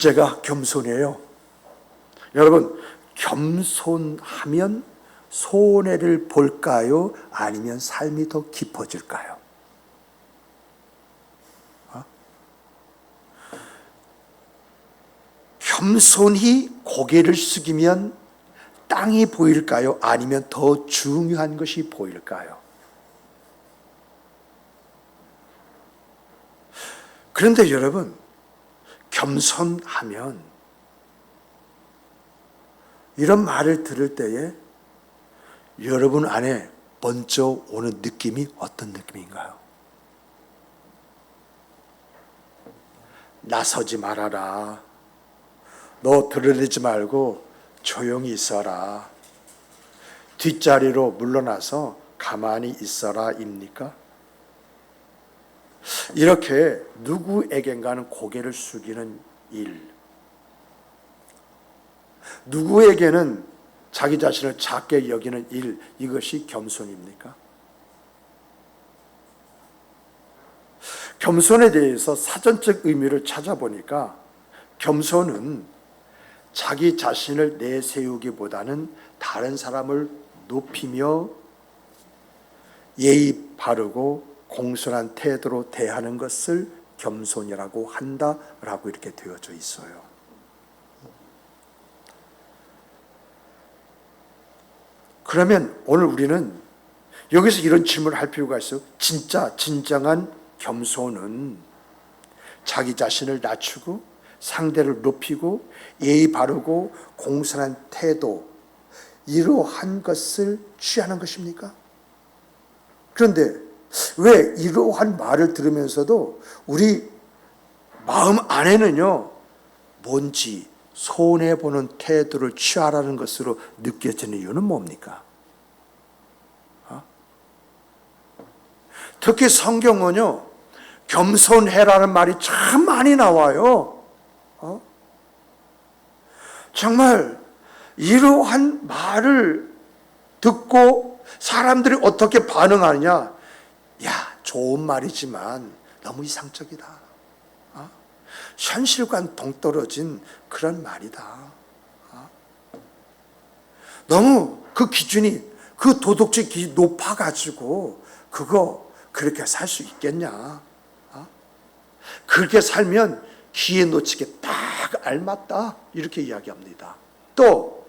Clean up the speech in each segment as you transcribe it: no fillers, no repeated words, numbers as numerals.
제가 겸손해요. 여러분, 겸손하면 손해를 볼까요? 아니면 삶이 더 깊어질까요? 겸손히 고개를 숙이면 땅이 보일까요? 아니면 더 중요한 것이 보일까요? 그런데 여러분, 겸손하면 이런 말을 들을 때에 여러분 안에 먼저 오는 느낌이 어떤 느낌인가요? 나서지 말아라. 너 들으려지 말고 조용히 있어라. 뒷자리로 물러나서 가만히 있어라 입니까? 이렇게 누구에겐가는 고개를 숙이는 일, 누구에게는 자기 자신을 작게 여기는 일, 이것이 겸손입니까? 겸손에 대해서 사전적 의미를 찾아보니까 겸손은 자기 자신을 내세우기보다는 다른 사람을 높이며 예의 바르고 공손한 태도로 대하는 것을 겸손이라고 한다라고 이렇게 되어져 있어요. 그러면 오늘 우리는 여기서 이런 질문을 할 필요가 있어요. 진정한 겸손은 자기 자신을 낮추고 상대를 높이고 예의 바르고 공손한 태도, 이러한 것을 취하는 것입니까? 그런데 왜 이러한 말을 들으면서도 우리 마음 안에는요, 뭔지 손해보는 태도를 취하라는 것으로 느껴지는 이유는 뭡니까? 특히 성경은요, 겸손해라는 말이 참 많이 나와요. 정말 이러한 말을 듣고 사람들이 어떻게 반응하느냐? 야, 좋은 말이지만 너무 이상적이다. 현실과는 동떨어진 그런 말이다. 너무 그 기준이, 그 도덕적 기준이 높아가지고 그거 그렇게 살 수 있겠냐? 그렇게 살면 기회 놓치게 딱 알맞다, 이렇게 이야기합니다. 또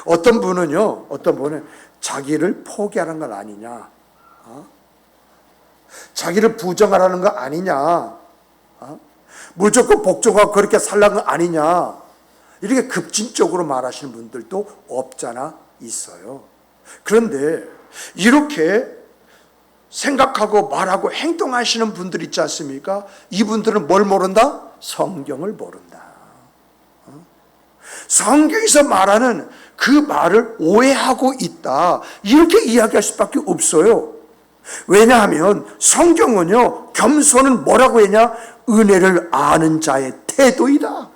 어떤 분은 자기를 포기하는 건 아니냐, 자기를 부정하라는 거 아니냐, 무조건 복종하고 그렇게 살라는 거 아니냐, 이렇게 급진적으로 말하시는 분들도 없잖아 있어요. 그런데 이렇게 생각하고 말하고 행동하시는 분들 있지 않습니까? 이분들은 뭘 모른다? 성경을 모른다. 성경에서 말하는 그 말을 오해하고 있다, 이렇게 이야기할 수밖에 없어요. 왜냐하면 성경은요, 겸손은 뭐라고 했냐? 은혜를 아는 자의 태도이다,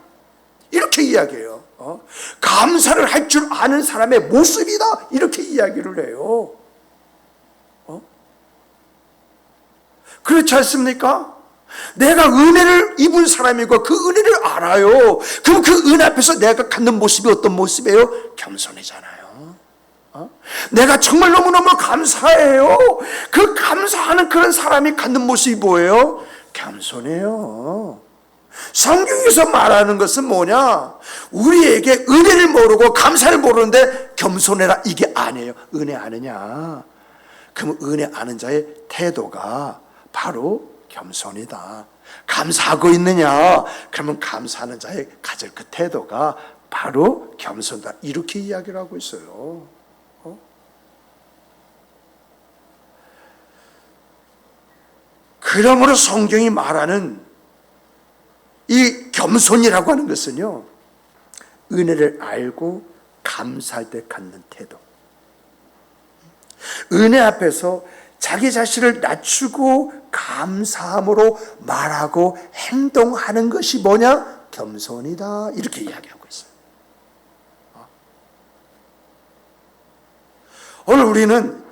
이렇게 이야기해요. 감사를 할 줄 아는 사람의 모습이다, 이렇게 이야기를 해요. 그렇지 않습니까? 내가 은혜를 입은 사람이고 그 은혜를 알아요. 그럼 그 은혜 앞에서 내가 갖는 모습이 어떤 모습이에요? 겸손이잖아요. 내가 정말 너무너무 감사해요. 그 감사하는 그런 사람이 갖는 모습이 뭐예요? 겸손해요. 성경에서 말하는 것은 뭐냐? 우리에게 은혜를 모르고 감사를 모르는데 겸손해라, 이게 아니에요. 은혜 아느냐? 그럼 은혜 아는 자의 태도가 바로 겸손이다. 감사하고 있느냐? 그러면 감사하는 자의 가질 그 태도가 바로 겸손이다, 이렇게 이야기를 하고 있어요. 그러므로 성경이 말하는 이 겸손이라고 하는 것은요, 은혜를 알고 감사할 때 갖는 태도, 은혜 앞에서 자기 자신을 낮추고 감사함으로 말하고 행동하는 것이 뭐냐? 겸손이다, 이렇게 이야기하고 있어요. 오늘 우리는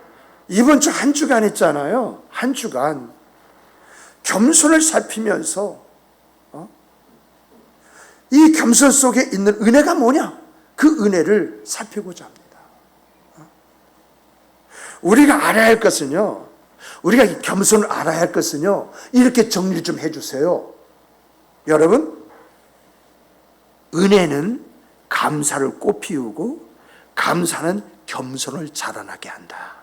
이번 주 한 주간 있잖아요. 한 주간 겸손을 살피면서 이 겸손 속에 있는 은혜가 뭐냐? 그 은혜를 살피고자 합니다. 우리가 알아야 할 것은요, 우리가 이 겸손을 알아야 할 것은요, 이렇게 정리 좀 해주세요. 여러분, 은혜는 감사를 꽃피우고 감사는 겸손을 자라나게 한다.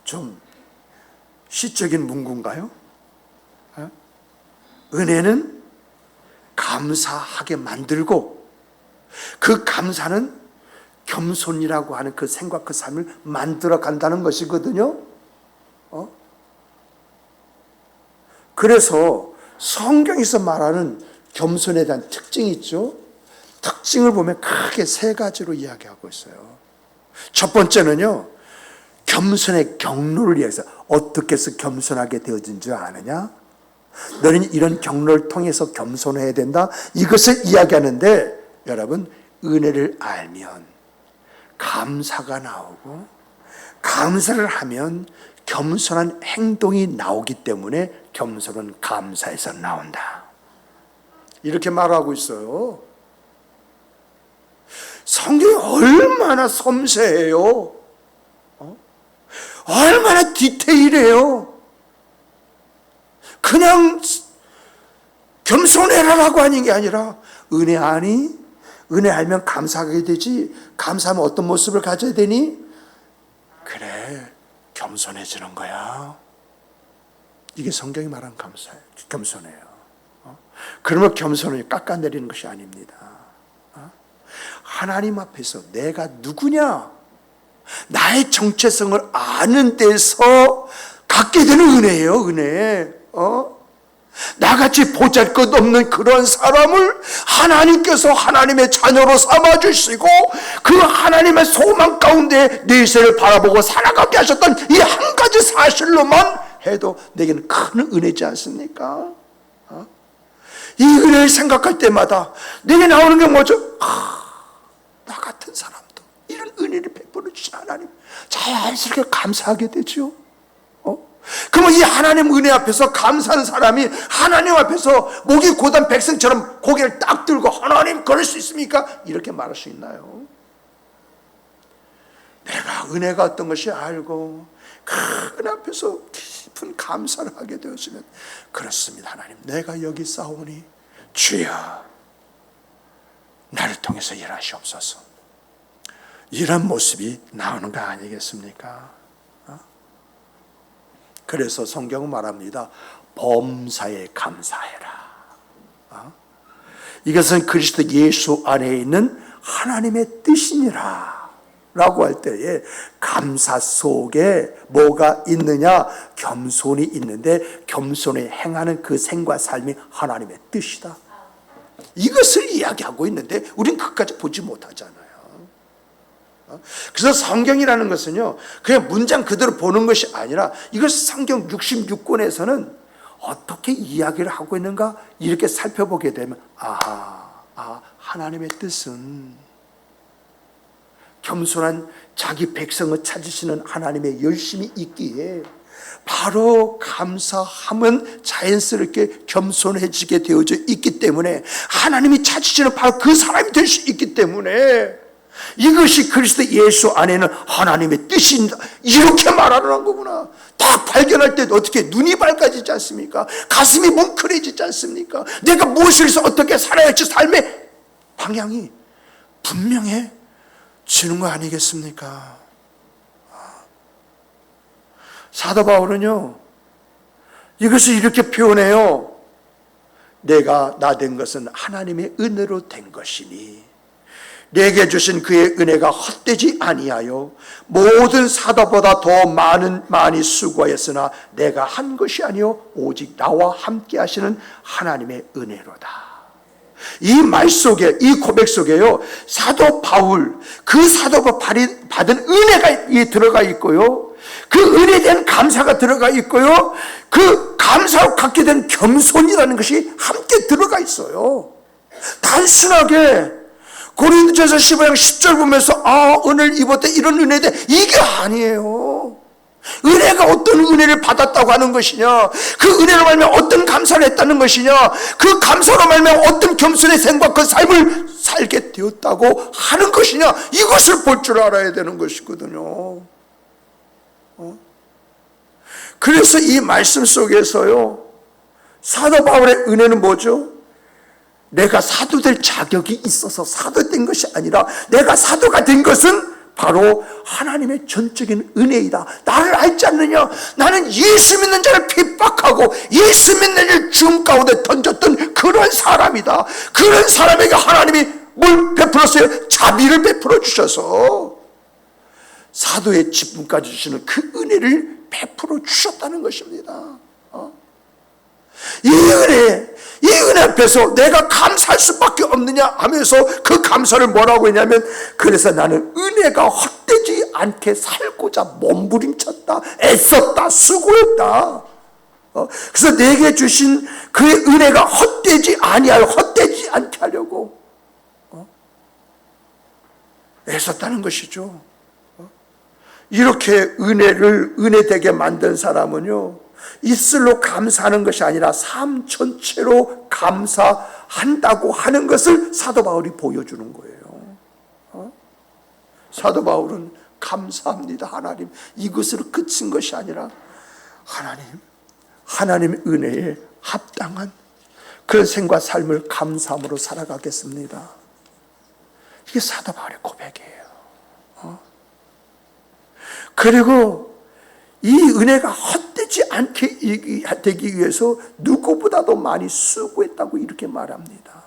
좀 시적인 문구인가요? 은혜는 감사하게 만들고 그 감사는 겸손이라고 하는 그 생각, 그 삶을 만들어 간다는 것이거든요. 그래서 성경에서 말하는 겸손에 대한 특징이 있죠. 특징을 보면 크게 세 가지로 이야기하고 있어요. 첫 번째는요, 겸손의 경로를 위해서 어떻게 해서 겸손하게 되어진 줄 아느냐? 너는 이런 경로를 통해서 겸손해야 된다. 이것을 이야기하는데, 여러분, 은혜를 알면 감사가 나오고, 감사를 하면 겸손한 행동이 나오기 때문에 겸손은 감사에서 나온다. 이렇게 말하고 있어요. 성경이 얼마나 섬세해요. 얼마나 디테일해요. 그냥 겸손해라라고 하는 게 아니라 은혜 아니? 은혜 알면 감사하게 되지. 감사하면 어떤 모습을 가져야 되니? 그래, 겸손해지는 거야. 이게 성경이 말하는 감사예요. 겸손해요. 그러면 겸손을 깎아내리는 것이 아닙니다. 하나님 앞에서 내가 누구냐? 나의 정체성을 아는 데서 갖게 되는 은혜예요, 은혜. 나같이 보잘것없는 그런 사람을 하나님께서 하나님의 자녀로 삼아주시고 그 하나님의 소망 가운데 내세를 바라보고 살아가게 하셨던 이 한 가지 사실로만 해도 내게는 큰 은혜지 않습니까? 이 은혜를 생각할 때마다 내게 나오는 게 뭐죠? 나 같은 사람도 이런 은혜를 베풀어 주신 하나님 자연스럽게 감사하게 되죠. 그러면 이 하나님 은혜 앞에서 감사하는 사람이 하나님 앞에서 목이 고단 백성처럼 고개를 딱 들고 하나님 그럴 수 있습니까? 이렇게 말할 수 있나요? 내가 은혜가 어떤 것이 알고 큰 앞에서 깊은 감사를 하게 되었으면 그렇습니다. 하나님 내가 여기 싸우니 주여 나를 통해서 일하시옵소서. 이런 모습이 나오는 거 아니겠습니까? 그래서 성경은 말합니다. 범사에 감사해라. 이것은 그리스도 예수 안에 있는 하나님의 뜻이니라 라고 할 때에 감사 속에 뭐가 있느냐? 겸손이 있는데 겸손에 행하는 그 생과 삶이 하나님의 뜻이다. 이것을 이야기하고 있는데 우린 그것까지 보지 못하잖아요. 그래서 성경이라는 것은요 그냥 문장 그대로 보는 것이 아니라 이것을 성경 66권에서는 어떻게 이야기를 하고 있는가 이렇게 살펴보게 되면 하나님의 뜻은 겸손한 자기 백성을 찾으시는 하나님의 열심이 있기에 바로 감사함은 자연스럽게 겸손해지게 되어져 있기 때문에 하나님이 찾으시는 바로 그 사람이 될 수 있기 때문에 이것이 그리스도 예수 안에는 하나님의 뜻입니다. 이렇게 말하는 거구나. 딱 발견할 때 어떻게 눈이 밝아지지 않습니까? 가슴이 뭉클해지지 않습니까? 내가 무엇을 해서 어떻게 살아야 할지 삶의 방향이 분명해지는 거 아니겠습니까? 사도 바울은요 이것을 이렇게 표현해요. 내가 나 된 것은 하나님의 은혜로 된 것이니 내게 주신 그의 은혜가 헛되지 아니하여 모든 사도보다 더 많이 수고하였으나 내가 한 것이 아니요 오직 나와 함께 하시는 하나님의 은혜로다. 이 말 속에 이 고백 속에요 사도 바울 그 사도가 받은 은혜가 들어가 있고요 그 은혜에 대한 감사가 들어가 있고요 그 감사로 갖게 된 겸손이라는 것이 함께 들어가 있어요. 단순하게 고린도전서 15장 10절 보면서 오늘 입었다 이런 은혜대 이게 아니에요. 은혜가 어떤 은혜를 받았다고 하는 것이냐, 그 은혜로 말미암아 어떤 감사를 했다는 것이냐, 그 감사로 말미암아 어떤 겸손의 생과 그 삶을 살게 되었다고 하는 것이냐, 이것을 볼 줄 알아야 되는 것이거든요. 그래서 이 말씀 속에서요, 사도 바울의 은혜는 뭐죠? 내가 사도 될 자격이 있어서 사도 된 것이 아니라 내가 사도가 된 것은 바로 하나님의 전적인 은혜이다. 나를 알지 않느냐? 나는 예수 믿는 자를 핍박하고 예수 믿는 자를 죽음 가운데 던졌던 그런 사람이다. 그런 사람에게 하나님이 뭘 베풀었어요? 자비를 베풀어 주셔서 사도의 직분까지 주시는 그 은혜를 베풀어 주셨다는 것입니다. 이 은혜 앞에서 내가 감사할 수밖에 없느냐 하면서 그 감사를 뭐라고 했냐면, 그래서 나는 은혜가 헛되지 않게 살고자 몸부림쳤다, 애썼다, 수고했다. 그래서 내게 주신 그의 은혜가 헛되지 않게 하려고 애썼다는 것이죠. 이렇게 은혜되게 만든 사람은요, 입술로 감사하는 것이 아니라 삶 전체로 감사한다고 하는 것을 사도 바울이 보여주는 거예요. 사도 바울은 감사합니다, 하나님, 이것으로 그친 것이 아니라 하나님의 은혜에 합당한 그런 생과 삶을 감사함으로 살아가겠습니다. 이게 사도 바울의 고백이에요. 그리고 이 은혜가 헛되지 않게 되기 위해서 누구보다도 많이 수고했다고 이렇게 말합니다.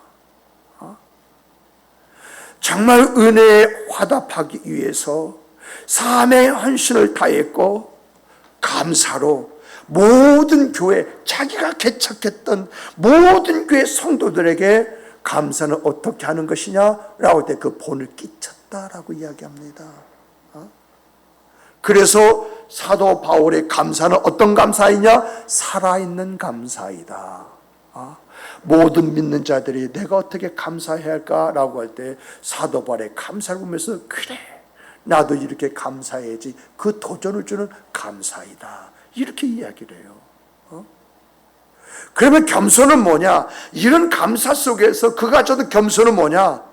정말 은혜에 화답하기 위해서 삶의 헌신을 다했고, 감사로 모든 교회, 자기가 개척했던 모든 교회 성도들에게 감사는 어떻게 하는 것이냐라고 할 때 그 본을 끼쳤다라고 이야기합니다. 그래서 사도 바울의 감사는 어떤 감사이냐? 살아있는 감사이다. 모든 믿는 자들이 내가 어떻게 감사해야 할까라고 할 때 사도 바울의 감사를 보면서, 그래, 나도 이렇게 감사해야지, 그 도전을 주는 감사이다, 이렇게 이야기를 해요. 그러면 겸손은 뭐냐? 이런 감사 속에서 그가 저도 겸손은 뭐냐?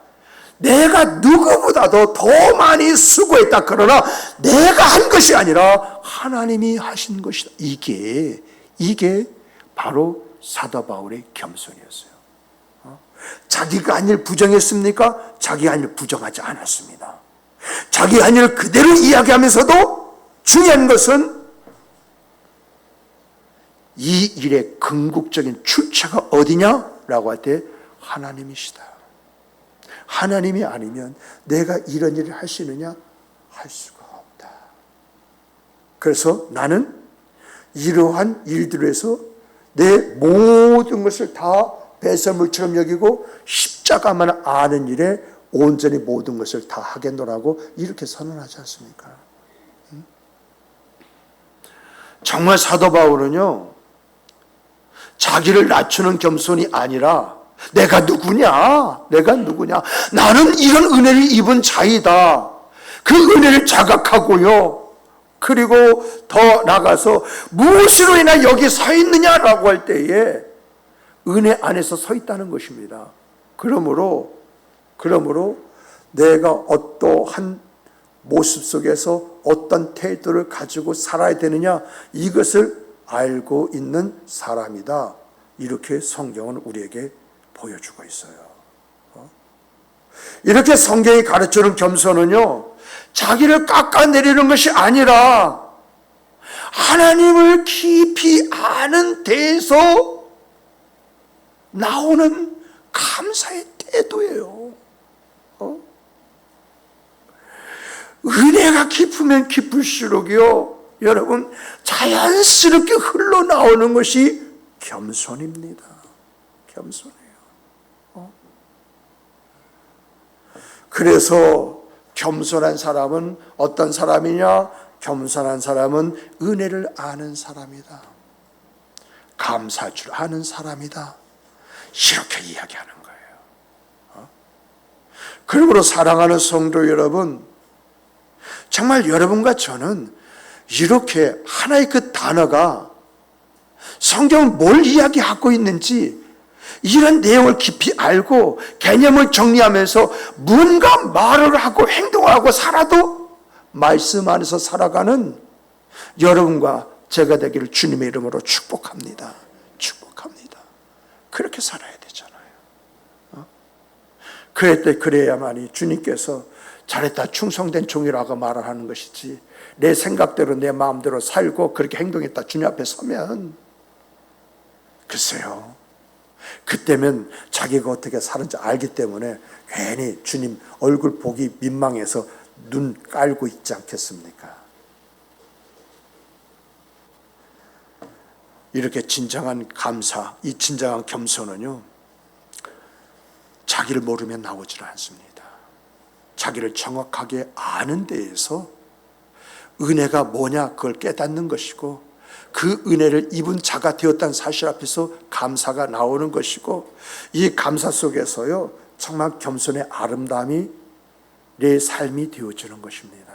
내가 누구보다도 더 많이 수고했다, 그러나 내가 한 것이 아니라 하나님이 하신 것이다. 이게 바로 사도 바울의 겸손이었어요. 자기가 한 일 부정했습니까? 자기 한 일 부정하지 않았습니다. 자기 한 일을 그대로 이야기하면서도 중요한 것은 이 일의 궁극적인 출처가 어디냐라고 할 때 하나님이시다. 하나님이 아니면 내가 이런 일을 할 수 있느냐? 할 수가 없다. 그래서 나는 이러한 일들로 해서 내 모든 것을 다 배설물처럼 여기고 십자가만 아는 일에 온전히 모든 것을 다 하겠노라고 이렇게 선언하지 않습니까? 정말 사도 바울은요, 자기를 낮추는 겸손이 아니라 내가 누구냐? 나는 이런 은혜를 입은 자이다. 그 은혜를 자각하고요. 그리고 더 나가서 무엇으로 인하 여기 서 있느냐라고 할 때에 은혜 안에서 서 있다는 것입니다. 그러므로 내가 어떠한 모습 속에서 어떤 태도를 가지고 살아야 되느냐, 이것을 알고 있는 사람이다. 이렇게 성경은 우리에게 보여주고 있어요. 이렇게 성경이 가르치는 겸손은요, 자기를 깎아내리는 것이 아니라 하나님을 깊이 아는 데에서 나오는 감사의 태도예요. 은혜가 깊으면 깊을수록요, 여러분, 자연스럽게 흘러나오는 것이 겸손입니다. 겸손해요. 그래서 겸손한 사람은 어떤 사람이냐? 겸손한 사람은 은혜를 아는 사람이다. 감사할 줄 아는 사람이다. 이렇게 이야기하는 거예요. 그러므로 사랑하는 성도 여러분, 정말 여러분과 저는 이렇게 하나의 그 단어가 성경은 뭘 이야기하고 있는지 이런 내용을 깊이 알고 개념을 정리하면서 뭔가 말을 하고 행동하고 살아도 말씀 안에서 살아가는 여러분과 제가 되기를 주님의 이름으로 축복합니다. 축복합니다. 그렇게 살아야 되잖아요. 그래야만이 주님께서 잘했다, 충성된 종이라고 말을 하는 것이지, 내 생각대로 내 마음대로 살고 그렇게 행동했다 주님 앞에 서면 글쎄요, 그때면 자기가 어떻게 사는지 알기 때문에 괜히 주님 얼굴 보기 민망해서 눈 깔고 있지 않겠습니까? 이렇게 진정한 감사, 이 진정한 겸손은요, 자기를 모르면 나오질 않습니다. 자기를 정확하게 아는 데에서 은혜가 뭐냐 그걸 깨닫는 것이고, 그 은혜를 입은 자가 되었다는 사실 앞에서 감사가 나오는 것이고, 이 감사 속에서요 정말 겸손의 아름다움이 내 삶이 되어지는 것입니다.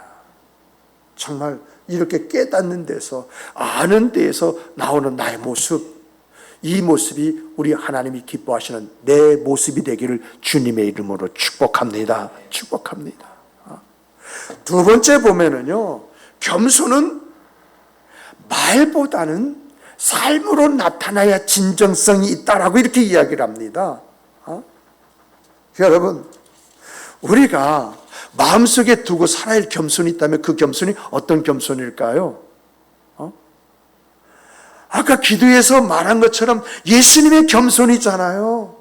정말 이렇게 깨닫는 데서, 아는 데에서 나오는 나의 모습, 이 모습이 우리 하나님이 기뻐하시는 내 모습이 되기를 주님의 이름으로 축복합니다. 축복합니다. 두 번째 보면은요, 겸손은 말보다는 삶으로 나타나야 진정성이 있다라고 이렇게 이야기를 합니다. 여러분, 우리가 마음속에 두고 살아야 할 겸손이 있다면 그 겸손이 어떤 겸손일까요? 아까 기도에서 말한 것처럼 예수님의 겸손이잖아요.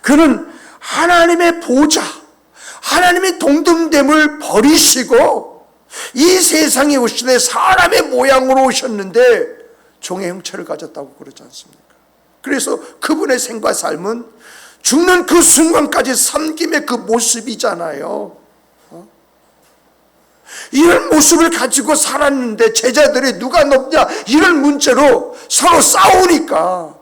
그는 하나님의 보좌, 하나님의 동등됨을 버리시고 이 세상에 오시되 사람의 모양으로 오셨는데 종의 형체를 가졌다고 그러지 않습니까? 그래서 그분의 생과 삶은 죽는 그 순간까지 섬김의 그 모습이잖아요. 이런 모습을 가지고 살았는데 제자들이 누가 높냐 이런 문제로 서로 싸우니까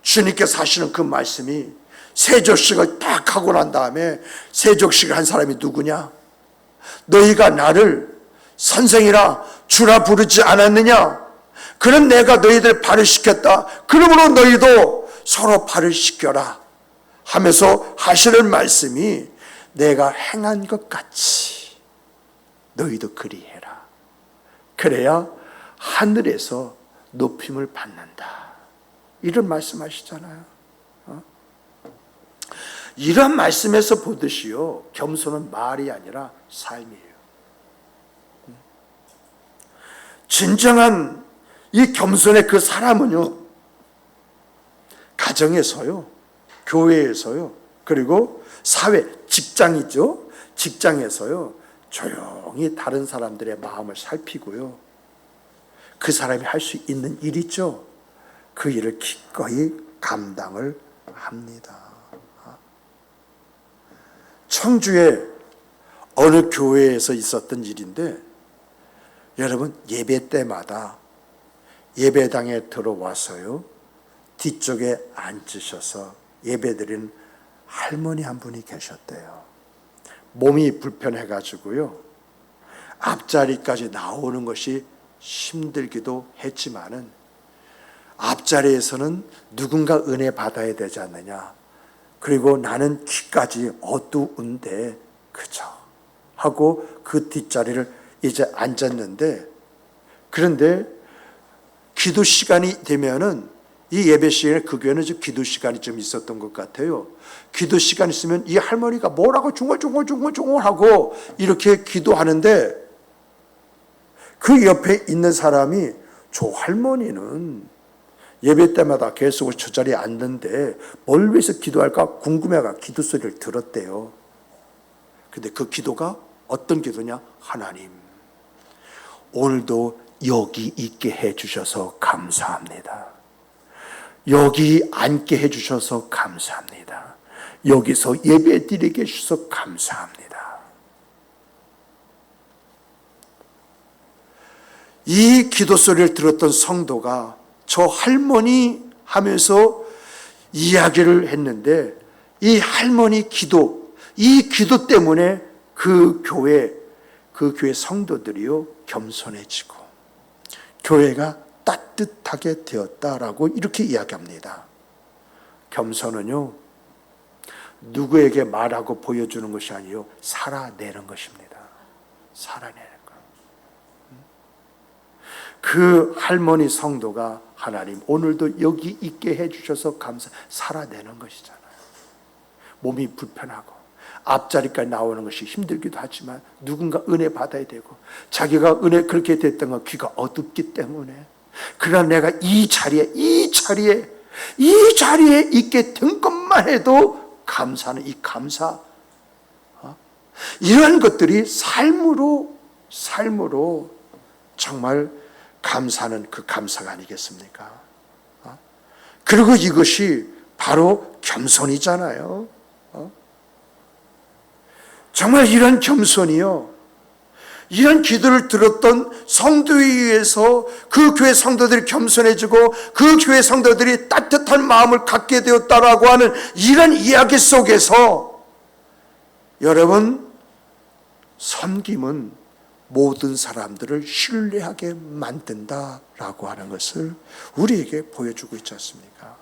주님께서 하시는 그 말씀이, 세족식을 딱 하고 난 다음에 세족식을 한 사람이 누구냐? 너희가 나를 선생이라 주라 부르지 않았느냐? 그는 내가 너희들 발을 씻겼다. 그러므로 너희도 서로 발을 씻겨라 하면서 하시는 말씀이, 내가 행한 것 같이 너희도 그리해라. 그래야 하늘에서 높임을 받는다. 이런 말씀하시잖아요. 이런 말씀에서 보듯이요, 겸손은 말이 아니라 삶이에요. 진정한 이 겸손의 그 사람은요, 가정에서요, 교회에서요, 그리고 사회, 직장이죠. 직장에서요, 조용히 다른 사람들의 마음을 살피고요, 그 사람이 할 수 있는 일 있죠. 그 일을 기꺼이 감당을 합니다. 청주의 어느 교회에서 있었던 일인데, 여러분, 예배 때마다 예배당에 들어와서요, 뒤쪽에 앉으셔서 예배드리는 할머니 한 분이 계셨대요. 몸이 불편해가지고요, 앞자리까지 나오는 것이 힘들기도 했지만은 앞자리에서는 누군가 은혜 받아야 되지 않느냐, 그리고 나는 귀까지 어두운데 그죠 하고 그 뒷자리를 이제 앉았는데, 그런데 기도 시간이 되면은, 이 예배 시간에 그 교회는 좀 기도 시간이 좀 있었던 것 같아요. 기도 시간 있으면 이 할머니가 뭐라고 중얼중얼 하고 이렇게 기도하는데, 그 옆에 있는 사람이 저 할머니는 예배 때마다 계속 저 자리에 앉는데 뭘 위해서 기도할까 궁금해가 기도 소리를 들었대요. 근데 그 기도가 어떤 기도냐? 하나님, 오늘도 여기 있게 해주셔서 감사합니다. 여기 앉게 해주셔서 감사합니다. 여기서 예배 드리게 해주셔서 감사합니다. 이 기도 소리를 들었던 성도가 저 할머니 하면서 이야기를 했는데, 이 할머니 기도, 이 기도 때문에 그 교회, 그 교회 성도들이요 겸손해지고 교회가 따뜻하게 되었다라고 이렇게 이야기합니다. 겸손은요 누구에게 말하고 보여주는 것이 아니요 살아내는 것입니다. 살아내는 것. 그 할머니 성도가 하나님 오늘도 여기 있게 해주셔서 살아내는 것이잖아요. 몸이 불편하고 앞자리까지 나오는 것이 힘들기도 하지만 누군가 은혜 받아야 되고 자기가 은혜 그렇게 됐던 건 귀가 어둡기 때문에 그러나 내가 이 자리에 있게 된 것만 해도 감사는 이 감사 이러한 것들이 삶으로 정말 감사는 그 감사가 아니겠습니까? 그리고 이것이 바로 겸손이잖아요. 정말 이런 겸손이요 이런 기도를 들었던 성도에 의해서 그 교회 성도들이 겸손해지고 그 교회 성도들이 따뜻한 마음을 갖게 되었다라고 하는 이런 이야기 속에서 여러분 섬김은 모든 사람들을 신뢰하게 만든다라고 하는 것을 우리에게 보여주고 있지 않습니까?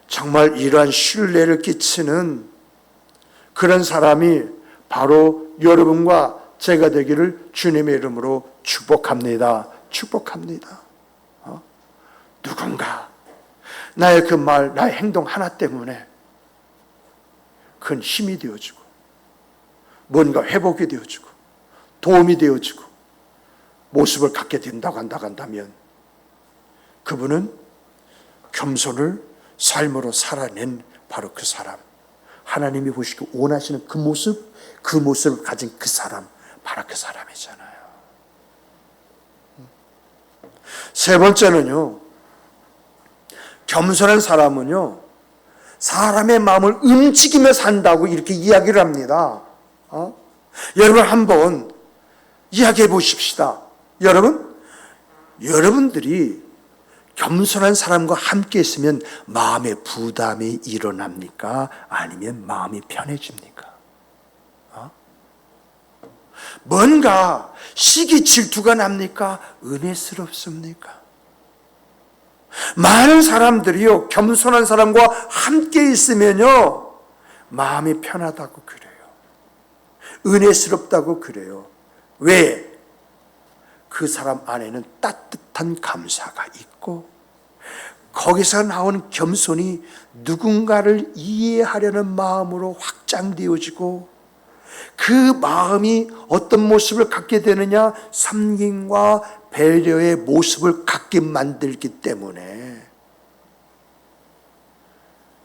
정말 이러한 신뢰를 끼치는 그런 사람이 바로 여러분과 제가 되기를 주님의 이름으로 축복합니다. 축복합니다. 누군가 나의 그 말, 나의 행동 하나 때문에 큰 힘이 되어지고 뭔가 회복이 되어지고 도움이 되어지고 모습을 갖게 된다고 한다면 그분은 겸손을 삶으로 살아낸 바로 그 사람, 하나님이 보시고 원하시는 그 모습을 가진 그 사람, 바로 그 사람이잖아요. 세 번째는요, 겸손한 사람은요 사람의 마음을 움직이며 산다고 이렇게 이야기를 합니다. 여러분 한번 이야기해 보십시다. 여러분들이 겸손한 사람과 함께 있으면 마음의 부담이 일어납니까? 아니면 마음이 편해집니까? 뭔가 시기 질투가 납니까? 은혜스럽습니까? 많은 사람들이요 겸손한 사람과 함께 있으면요 마음이 편하다고 그래요. 은혜스럽다고 그래요. 왜? 그 사람 안에는 따뜻한 감사가 있고 거기서 나오는 겸손이 누군가를 이해하려는 마음으로 확장되어지고 그 마음이 어떤 모습을 갖게 되느냐? 섬김과 배려의 모습을 갖게 만들기 때문에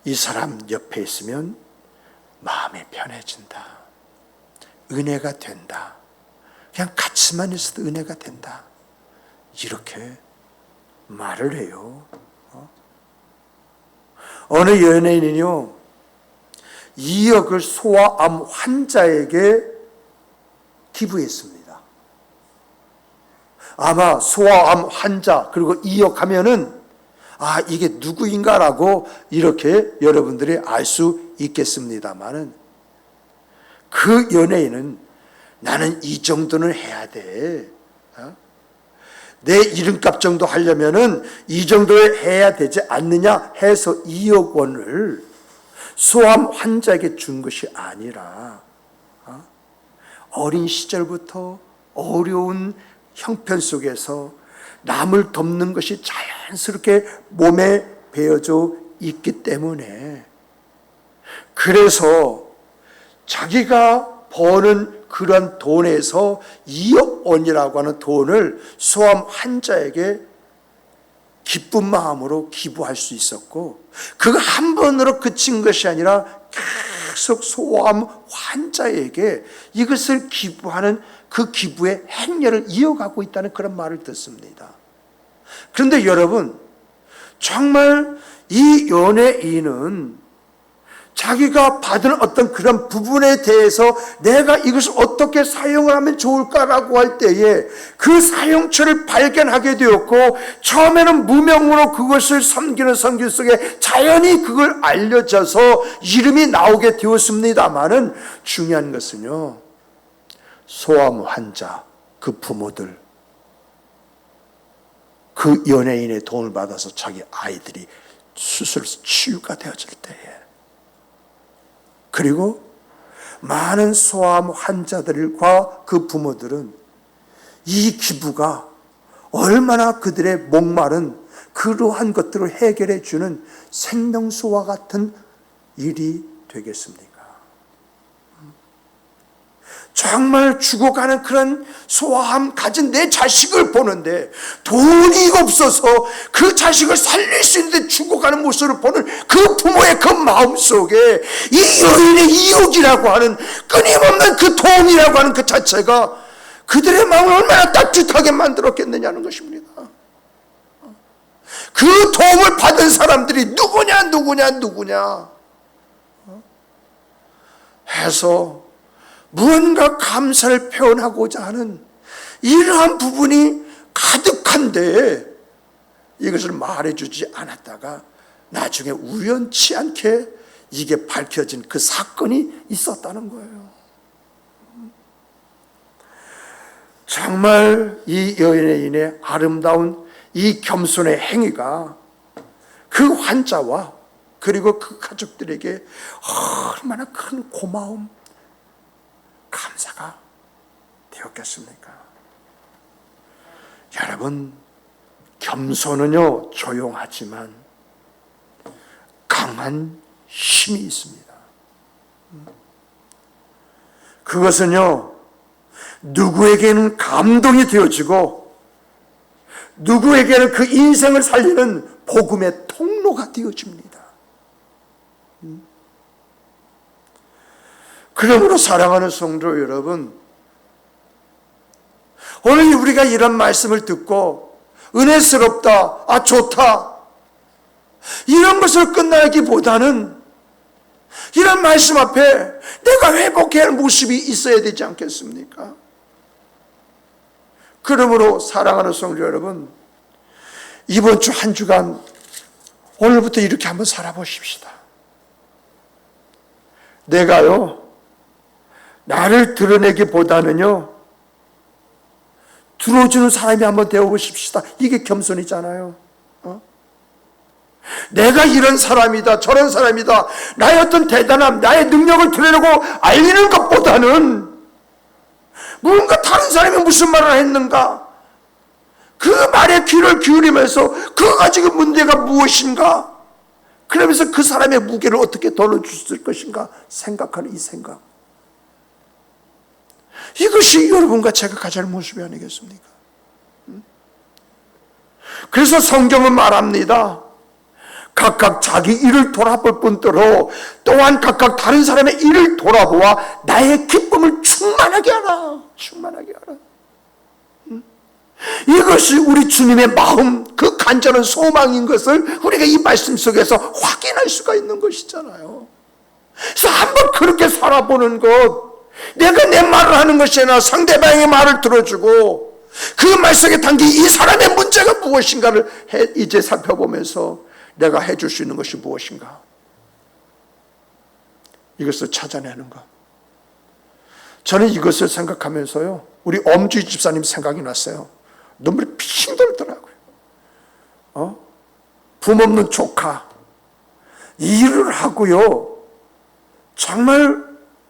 이 사람 옆에 있으면 마음이 편해진다. 은혜가 된다. 그냥 같이만 있어도 은혜가 된다. 이렇게 말을 해요. 어느 연예인이요 2억을 소아암 환자에게 기부했습니다. 아마 소아암 환자 그리고 2억 하면은 이게 누구인가라고 이렇게 여러분들이 알 수 있겠습니다만은 그 연예인은 나는 이 정도는 해야 돼. 내 이름값 정도 하려면은 이 정도를 해야 되지 않느냐 해서 2억 원을 소아암 환자에게 준 것이 아니라 어린 시절부터 어려운 형편 속에서 남을 돕는 것이 자연스럽게 몸에 배어져 있기 때문에 그래서 자기가 버는 그런 돈에서 2억 원이라고 하는 돈을 소아암 환자에게 기쁜 마음으로 기부할 수 있었고 그거 한 번으로 그친 것이 아니라 계속 소아암 환자에게 이것을 기부하는 그 기부의 행렬을 이어가고 있다는 그런 말을 듣습니다. 그런데 여러분 정말 이 연예인은 자기가 받은 어떤 그런 부분에 대해서 내가 이것을 어떻게 사용을 하면 좋을까라고 할 때에 그 사용처를 발견하게 되었고 처음에는 무명으로 그것을 섬기는 선교 속에 자연히 그걸 알려져서 이름이 나오게 되었습니다마는 중요한 것은요 소아암 환자, 그 부모들, 그 연예인의 도움을 받아서 자기 아이들이 수술해서 치유가 되어질 때에, 그리고 많은 소아암 환자들과 그 부모들은 이 기부가 얼마나 그들의 목마른 그러한 것들을 해결해 주는 생명수와 같은 일이 되겠습니까? 정말 죽어가는 그런 소아암 가진 내 자식을 보는데 돈이 없어서 그 자식을 살릴 수 있는데 죽어가는 모습을 보는 그 부모의 그 마음속에 이 여인의 이욕이라고 하는, 끊임없는 그 도움이라고 하는 그 자체가 그들의 마음을 얼마나 따뜻하게 만들었겠느냐는 것입니다. 그 도움을 받은 사람들이 누구냐 해서 무언가 감사를 표현하고자 하는 이러한 부분이 가득한데 이것을 말해주지 않았다가 나중에 우연치 않게 이게 밝혀진 그 사건이 있었다는 거예요. 정말 이 여인의 아름다운 이 겸손의 행위가 그 환자와 그리고 그 가족들에게 얼마나 큰 고마움, 감사가 되었겠습니까? 여러분, 겸손은요 조용하지만 강한 힘이 있습니다. 그것은요 누구에게는 감동이 되어지고 누구에게는 그 인생을 살리는 복음의 통로가 되어집니다. 그러므로 사랑하는 성도 여러분, 오늘 우리가 이런 말씀을 듣고 은혜스럽다, 아 좋다, 이런 것을 끝나기보다는 이런 말씀 앞에 내가 회복해야 할 모습이 있어야 되지 않겠습니까? 그러므로 사랑하는 성도 여러분, 이번 주 한 주간 오늘부터 이렇게 한번 살아보십시다. 내가요 나를 드러내기보다는요 들어주는 사람이 한번 되어보십시다. 이게 겸손이잖아요. 내가 이런 사람이다, 저런 사람이다, 나의 어떤 대단함, 나의 능력을 드러내고 알리는 것보다는 뭔가 다른 사람이 무슨 말을 했는가, 그 말에 귀를 기울이면서 그가 지금 문제가 무엇인가, 그러면서 그 사람의 무게를 어떻게 덜어줄 것인가 생각하는 이 생각, 이것이 여러분과 제가 가질 모습이 아니겠습니까? 그래서 성경은 말합니다. 각각 자기 일을 돌아볼 뿐더러 또한 각각 다른 사람의 일을 돌아보아 나의 기쁨을 충만하게 하라. 충만하게 하라. 이것이 우리 주님의 마음, 그 간절한 소망인 것을 우리가 이 말씀 속에서 확인할 수가 있는 것이잖아요. 그래서 한번 그렇게 살아보는 것, 내가 내 말을 하는 것이 아니라 상대방의 말을 들어주고 그 말 속에 담긴 이 사람의 문제가 무엇인가를 이제 살펴보면서 내가 해줄 수 있는 것이 무엇인가, 이것을 찾아내는 것. 저는 이것을 생각하면서요 우리 엄주희 집사님 생각이 났어요. 눈물이 핑 돌더라고요. 부모 없는 조카 일을 하고요 정말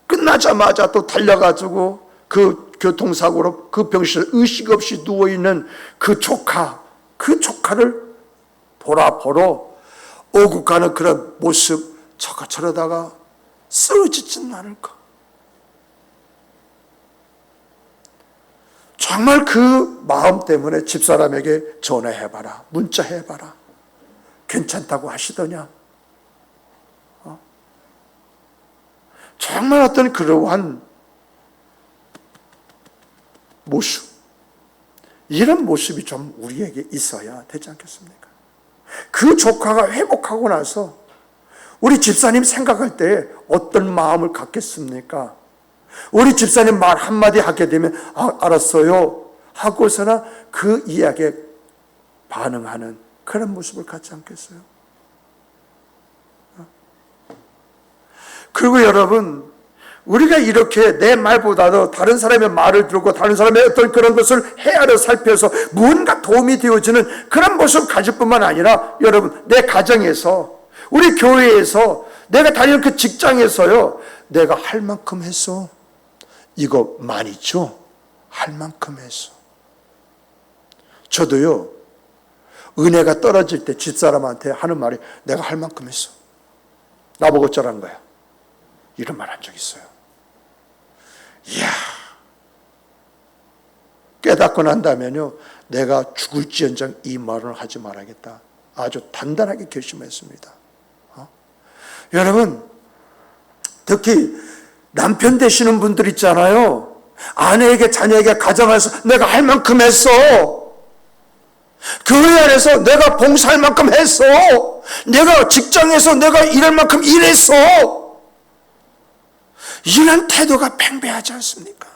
끝나자마자 또 달려가지고 그 교통사고로 그 병실에 의식 없이 누워있는 그 조카를 돌아보러 오고 가는 그런 모습, 저러다가 쓰러지진 않을까. 정말 그 마음 때문에 집사람에게 전화해봐라, 문자해봐라, 괜찮다고 하시더냐. 정말 어떤 그러한 모습, 이런 모습이 좀 우리에게 있어야 되지 않겠습니까? 그 조카가 회복하고 나서 우리 집사님 생각할 때 어떤 마음을 갖겠습니까? 우리 집사님 말 한마디 하게 되면 알았어요 하고서나 그 이야기에 반응하는 그런 모습을 갖지 않겠어요? 그리고 여러분, 우리가 이렇게 내 말보다도 다른 사람의 말을 들고 다른 사람의 어떤 그런 것을 헤아려 살펴서 무언가 도움이 되어지는 그런 모습을 가질 뿐만 아니라 여러분, 내 가정에서, 우리 교회에서, 내가 다니는 그 직장에서요, 내가 할 만큼 했어. 이거 많이죠? 할 만큼 했어. 저도요, 은혜가 떨어질 때 집사람한테 하는 말이 내가 할 만큼 했어. 나보고 어쩌라는 거야. 이런 말 한 적 있어요. 이야, 깨닫고 난다면요, 내가 죽을지언정 이 말을 하지 말아야겠다. 아주 단단하게 결심했습니다. 여러분, 특히 남편 되시는 분들 있잖아요. 아내에게, 자녀에게, 가정에서 내가 할 만큼 했어. 교회 안에서 내가 봉사할 만큼 했어. 내가 직장에서 내가 일할 만큼 일했어. 이런 태도가 팽배하지 않습니까?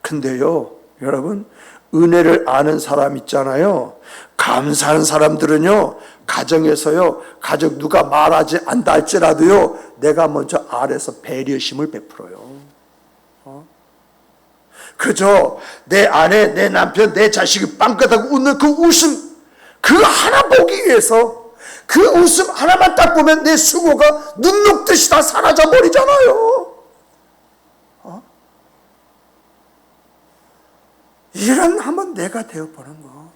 근데요, 여러분, 은혜를 아는 사람 있잖아요. 감사하는 사람들은요, 가정에서요, 가족 누가 말하지 않다 할지라도요, 내가 먼저 아래서 배려심을 베풀어요. 그저 내 아내, 내 남편, 내 자식이 빵긋하고 웃는 그 웃음, 그거 하나 보기 위해서 그 웃음 하나만 딱 보면 내 수고가 눈 녹듯이 다 사라져 버리잖아요. 이런 한번 내가 되어보는 거.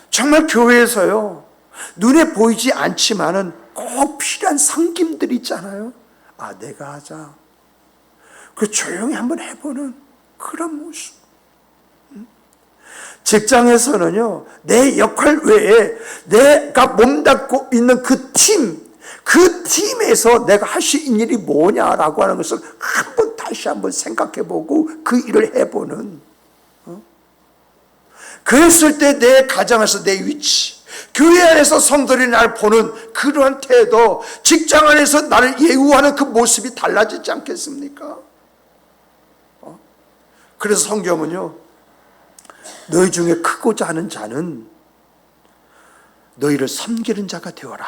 정말 교회에서요, 눈에 보이지 않지만은 꼭 필요한 섬김들 있잖아요. 아, 내가 하자. 그 조용히 한번 해보는 그런 모습. 직장에서는요, 내 역할 외에 내가 몸담고 있는 그 팀에서 내가 할 수 있는 일이 뭐냐라고 하는 것을 다시 한번 생각해보고 그 일을 해보는. 그랬을 때 내 가정에서 내 위치, 교회 안에서 성도들이 나를 보는 그러한 태도, 직장 안에서 나를 예우하는 그 모습이 달라지지 않겠습니까? 그래서 성경은요, 너희 중에 크고자 하는 자는 너희를 섬기는 자가 되어라,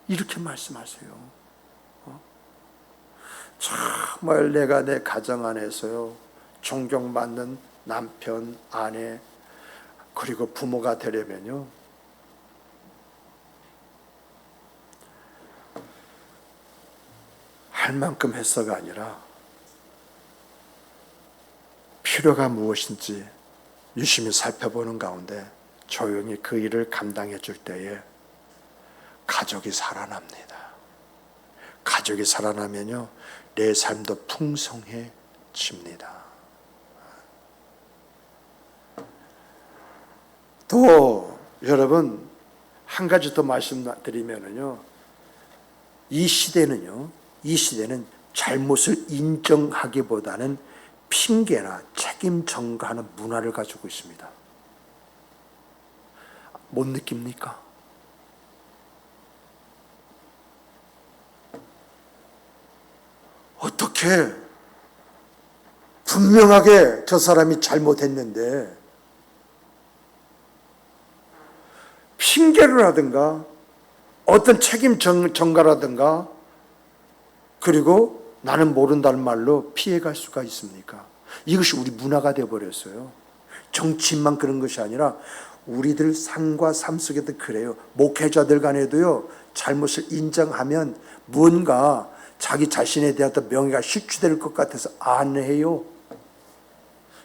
이렇게 말씀하세요. 정말 내가 내 가정 안에서요, 존경받는 남편, 아내, 그리고 부모가 되려면요, 할 만큼 했어가 아니라 필요가 무엇인지 유심히 살펴보는 가운데 조용히 그 일을 감당해 줄 때에 가족이 살아납니다. 가족이 살아나면요, 내 삶도 풍성해집니다. 또 여러분, 한 가지 더 말씀드리면요, 이 시대는 잘못을 인정하기보다는 핑계나 책임 전가하는 문화를 가지고 있습니다. 못 느낍니까? 어떻게 분명하게 저 사람이 잘못했는데 핑계를 하든가 어떤 책임 전가라든가 그리고 나는 모른다는 말로 피해갈 수가 있습니까? 이것이 우리 문화가 되어버렸어요. 정치인만 그런 것이 아니라 우리들 삶과 삶 속에도 그래요. 목회자들 간에도요, 잘못을 인정하면 무언가 자기 자신에 대한 명예가 실추될 것 같아서 안 해요.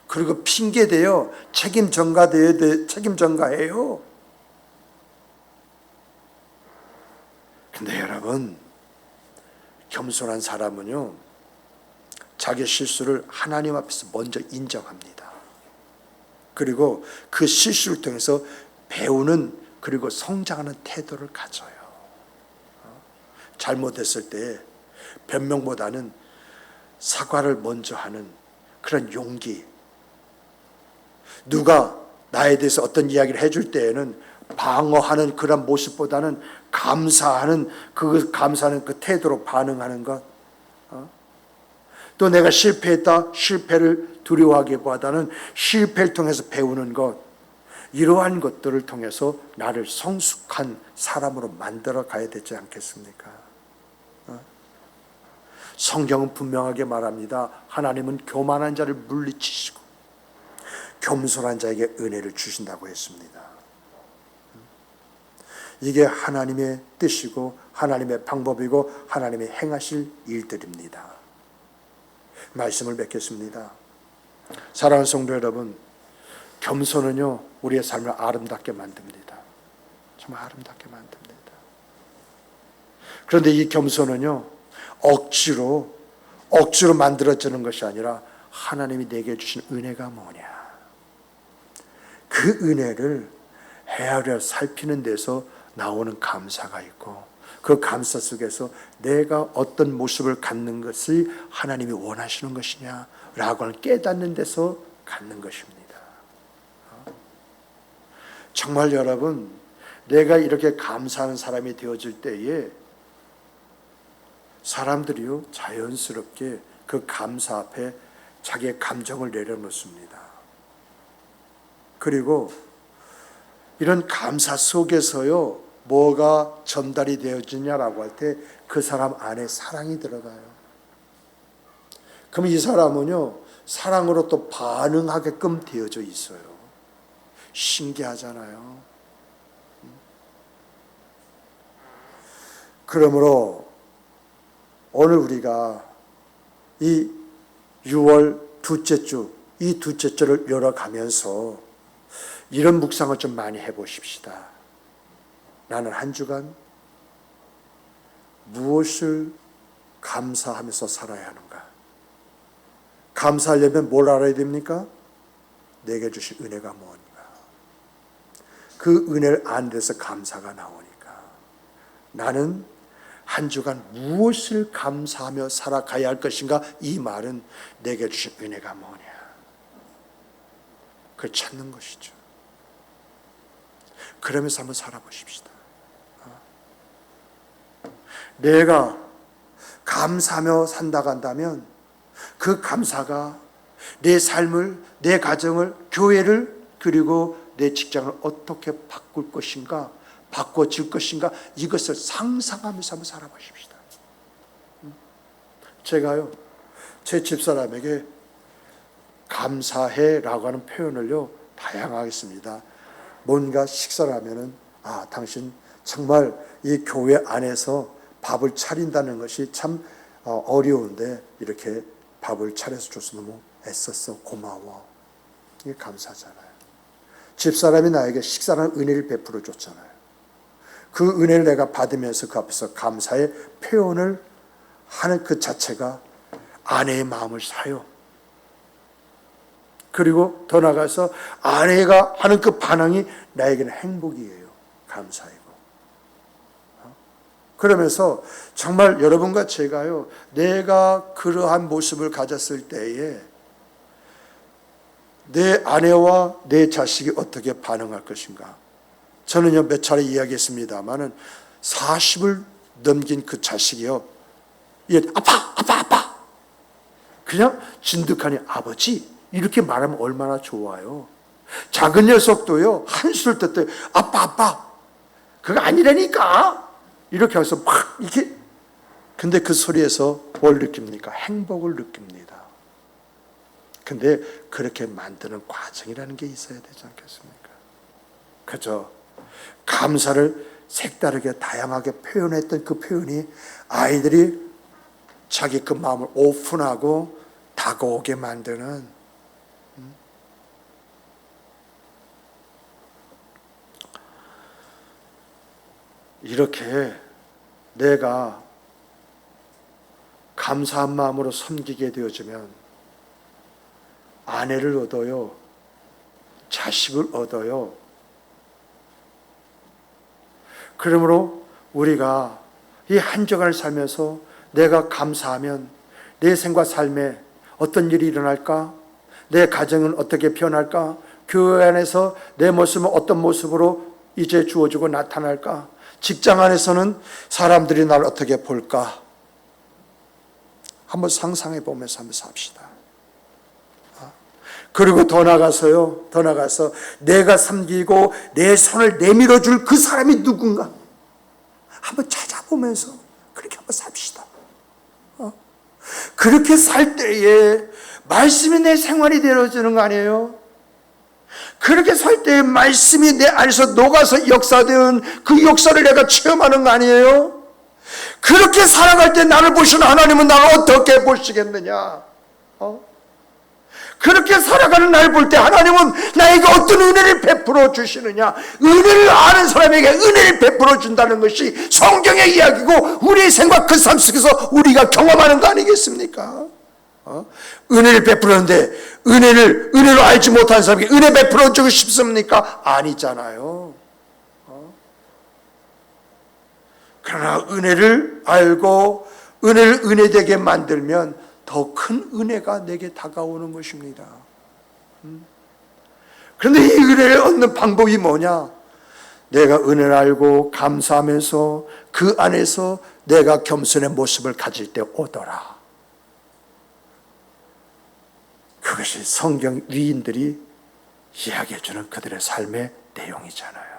그리고 핑계대요. 책임 전가해요. 근데 여러분, 겸손한 사람은요, 자기 실수를 하나님 앞에서 먼저 인정합니다. 그리고 그 실수를 통해서 배우는, 그리고 성장하는 태도를 가져요. 잘못했을 때 변명보다는 사과를 먼저 하는 그런 용기. 누가 나에 대해서 어떤 이야기를 해줄 때에는 방어하는 그런 모습보다는 감사하는 그 태도로 반응하는 것. 또 내가 실패했다, 실패를 두려워하기보다는 실패를 통해서 배우는 것. 이러한 것들을 통해서 나를 성숙한 사람으로 만들어 가야 되지 않겠습니까? 성경은 분명하게 말합니다. 하나님은 교만한 자를 물리치시고 겸손한 자에게 은혜를 주신다고 했습니다. 이게 하나님의 뜻이고 하나님의 방법이고 하나님의 행하실 일들입니다. 말씀을 맺겠습니다. 사랑하는 성도 여러분, 겸손은요 우리의 삶을 아름답게 만듭니다. 정말 아름답게 만듭니다. 그런데 이 겸손은요 억지로 만들어지는 것이 아니라 하나님이 내게 주신 은혜가 뭐냐, 그 은혜를 헤아려 살피는 데서 나오는 감사가 있고, 그 감사 속에서 내가 어떤 모습을 갖는 것이 하나님이 원하시는 것이냐라고 하는 깨닫는 데서 갖는 것입니다. 정말 여러분, 내가 이렇게 감사하는 사람이 되어질 때에 사람들이요 자연스럽게 그 감사 앞에 자기의 감정을 내려놓습니다. 그리고 이런 감사 속에서요 뭐가 전달이 되어지냐라고 할 때 그 사람 안에 사랑이 들어가요. 그럼 이 사람은요 사랑으로 또 반응하게끔 되어져 있어요. 신기하잖아요. 그러므로 오늘 우리가 이 6월 둘째 주, 이 둘째 주를 열어가면서 이런 묵상을 좀 많이 해보십시다. 나는 한 주간 무엇을 감사하면서 살아야 하는가? 감사하려면 뭘 알아야 됩니까? 내게 주신 은혜가 뭔가. 그 은혜를 아는 데서 감사가 나오니까 나는 한 주간 무엇을 감사하며 살아가야 할 것인가? 이 말은 내게 주신 은혜가 뭐냐? 그걸 찾는 것이죠. 그러면서 한번 살아보십시다. 내가 감사하며 산다고 한다면 그 감사가 내 삶을, 내 가정을, 교회를, 그리고 내 직장을 어떻게 바꿀 것인가, 바꿔질 것인가, 이것을 상상하면서 한번 살아보십시다. 제가요 제 집사람에게 감사해라고 하는 표현을요 다양하게 씁니다. 뭔가 식사를 하면은 당신 정말 이 교회 안에서 밥을 차린다는 것이 참 어려운데 이렇게 밥을 차려서 줘서 너무 애썼어, 고마워. 이게 감사잖아요. 집사람이 나에게 식사라는 은혜를 베풀어 줬잖아요. 그 은혜를 내가 받으면서 그 앞에서 감사의 표현을 하는 그 자체가 아내의 마음을 사요. 그리고 더 나아가서 아내가 하는 그 반응이 나에게는 행복이에요. 감사이고. 그러면서 정말 여러분과 제가요, 내가 그러한 모습을 가졌을 때에 내 아내와 내 자식이 어떻게 반응할 것인가. 저는요 몇 차례 이야기했습니다마는 40을 넘긴 그 자식이요, 아빠 그냥 진득하니 아버지 이렇게 말하면 얼마나 좋아요. 작은 녀석도요 한술 뜰 때 아빠 그거 아니라니까 이렇게 해서 막 이렇게, 근데 그 소리에서 뭘 느낍니까? 행복을 느낍니다. 근데 그렇게 만드는 과정이라는 게 있어야 되지 않겠습니까? 그저 감사를 색다르게 다양하게 표현했던 그 표현이 아이들이 자기 그 마음을 오픈하고 다가오게 만드는, 이렇게 내가 감사한 마음으로 섬기게 되어지면 아내를 얻어요, 자식을 얻어요. 그러므로 우리가 이 한 주간을 살면서 내가 감사하면 내 생과 삶에 어떤 일이 일어날까? 내 가정은 어떻게 변할까? 교회 안에서 내 모습은 어떤 모습으로 이제 주어지고 나타날까? 직장 안에서는 사람들이 나를 어떻게 볼까? 한번 상상해 보면서 한번 삽시다. 그리고 더 나가서 내가 섬기고 내 손을 내밀어 줄 그 사람이 누군가 한번 찾아보면서 그렇게 한번 삽시다. 그렇게 살 때에 말씀이 내 생활이 되어지는 거 아니에요? 그렇게 살 때에 말씀이 내 안에서 녹아서 역사되는 그 역사를 내가 체험하는 거 아니에요? 그렇게 살아갈 때 나를 보시는 하나님은 나를 어떻게 보시겠느냐? 그렇게 살아가는 날 볼 때 하나님은 나에게 어떤 은혜를 베풀어 주시느냐? 은혜를 아는 사람에게 은혜를 베풀어 준다는 것이 성경의 이야기고 우리의 생각 그 삶 속에서 우리가 경험하는 거 아니겠습니까? 은혜를 베풀었는데 은혜로 알지 못한 사람에게 은혜 베풀어 주고 싶습니까? 아니잖아요. 그러나 은혜를 알고 은혜를 은혜되게 만들면 더 큰 은혜가 내게 다가오는 것입니다. 그런데 이 은혜를 얻는 방법이 뭐냐? 내가 은혜를 알고 감사하면서 그 안에서 내가 겸손의 모습을 가질 때 오더라. 그것이 성경 위인들이 이야기해주는 그들의 삶의 내용이잖아요.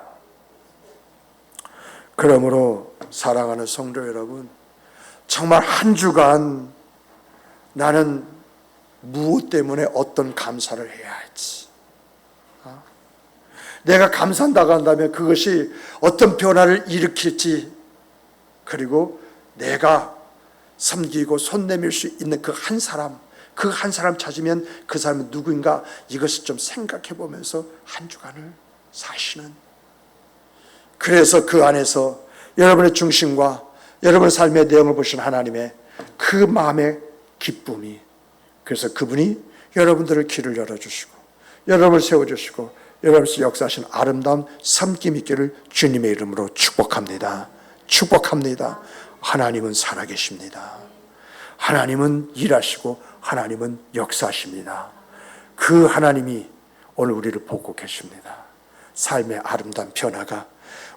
그러므로 사랑하는 성도 여러분, 정말 한 주간 나는 무엇 때문에 어떤 감사를 해야 할지, 내가 감사한다고 한다면 그것이 어떤 변화를 일으킬지, 그리고 내가 섬기고 손 내밀 수 있는 그 한 사람 찾으면 그 사람은 누구인가, 이것을 좀 생각해 보면서 한 주간을 사시는, 그래서 그 안에서 여러분의 중심과 여러분의 삶의 내용을 보신 하나님의 그 마음의 기쁨이, 그래서 그분이 여러분들의 길을 열어주시고 여러분을 세워주시고 여러분께서 역사하신 아름다운 섬김 있기를 주님의 이름으로 축복합니다. 축복합니다. 하나님은 살아계십니다. 하나님은 일하시고 하나님은 역사하십니다. 그 하나님이 오늘 우리를 보고 계십니다. 삶의 아름다운 변화가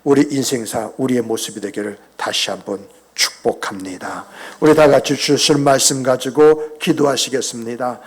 우리 인생사 우리의 모습이 되기를 다시 한번 축복합니다. 우리 다 같이 주시는 말씀 가지고 기도하시겠습니다.